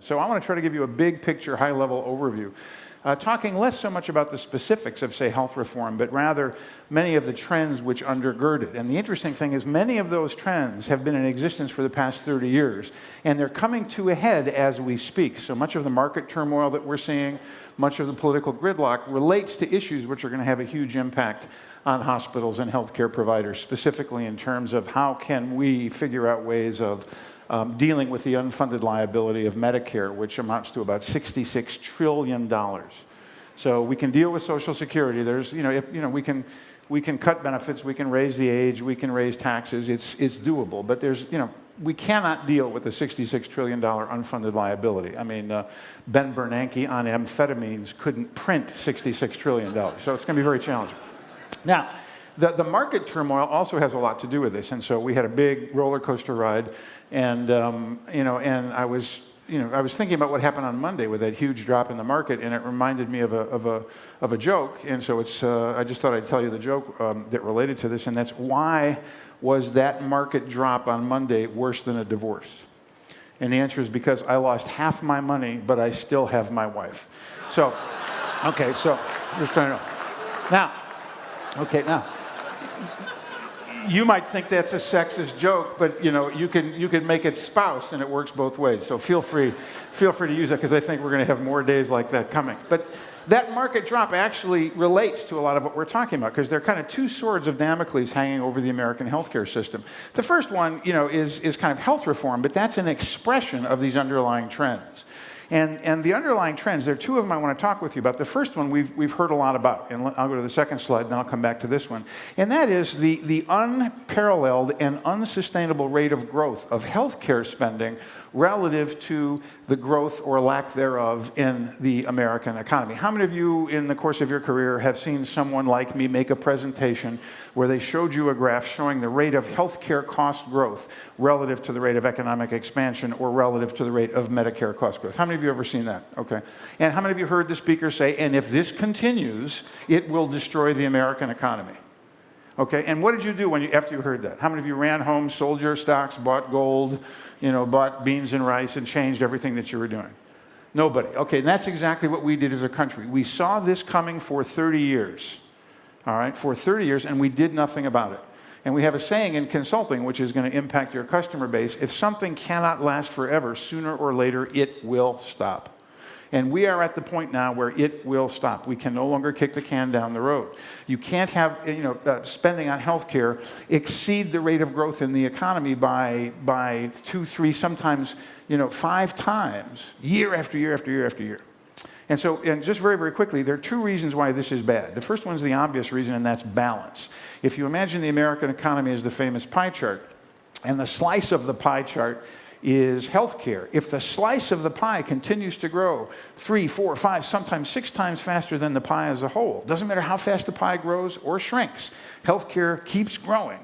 So I want to try to give you a big picture, high-level overview, talking less so much about the specifics of, say, health reform, but rather many of the trends which undergird it. And the interesting thing is many of those trends have been in existence for the past 30 years, and they're coming to a head as we speak. So much of the market turmoil that we're seeing, much of the political gridlock relates to issues which are going to have a huge impact on hospitals and healthcare providers, specifically in terms of how can we figure out ways of dealing with the unfunded liability of Medicare, which amounts to about $66 trillion. So we can deal with Social Security. There's, we can cut benefits, we can raise the age, we can raise taxes. It's doable, but there's, we cannot deal with the $66 trillion unfunded liability. I mean, Ben Bernanke on amphetamines couldn't print $66 trillion, so it's going to be very challenging. Now, the market turmoil also has a lot to do with this, and so we had a big roller coaster ride, and and I was thinking about what happened on Monday with that huge drop in the market, and it reminded me of a joke, and so I just thought I'd tell you the joke that related to this, and that's why was that market drop on Monday worse than a divorce? And the answer is because I lost half my money, but I still have my wife. So, okay, so just trying to know. Now, you might think that's a sexist joke, but you can make it spouse, and it works both ways. So feel free to use that, because I think we're going to have more days like that coming. But that market drop actually relates to a lot of what we're talking about, because there are kind of two swords of Damocles hanging over the American healthcare system. The first one, is kind of health reform, but that's an expression of these underlying trends. And the underlying trends, there are two of them I want to talk with you about. The first one we've heard a lot about, and I'll go to the second slide, then I'll come back to this one. And that is the unparalleled and unsustainable rate of growth of healthcare spending relative to the growth or lack thereof in the American economy. How many of you in the course of your career have seen someone like me make a presentation where they showed you a graph showing the rate of healthcare cost growth relative to the rate of economic expansion or relative to the rate of Medicare cost growth? How many of you have ever seen that? Okay. And how many of you heard the speaker say, and if this continues, it will destroy the American economy? Okay, and what did you do after you heard that? How many of you ran home, sold your stocks, bought gold, bought beans and rice, and changed everything that you were doing? Nobody. Okay, and that's exactly what we did as a country. We saw this coming for 30 years, all right, for 30 years, and we did nothing about it. And we have a saying in consulting, which is going to impact your customer base: if something cannot last forever, sooner or later it will stop. And we are at the point now where it will stop. We can no longer kick the can down the road. You can't have spending on healthcare exceed the rate of growth in the economy by 2, 3, sometimes 5 times, year after year after year after year. And so, and just very, very quickly, there are two reasons why this is bad. The first one is the obvious reason, and that's balance. If you imagine the American economy as the famous pie chart, and the slice of the pie chart is healthcare. If the slice of the pie continues to grow 3, 4, 5, sometimes 6 times faster than the pie as a whole, doesn't matter how fast the pie grows or shrinks, healthcare keeps growing,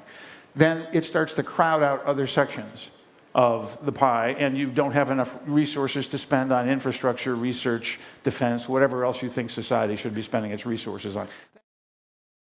then it starts to crowd out other sections of the pie, and you don't have enough resources to spend on infrastructure, research, defense, whatever else you think society should be spending its resources on.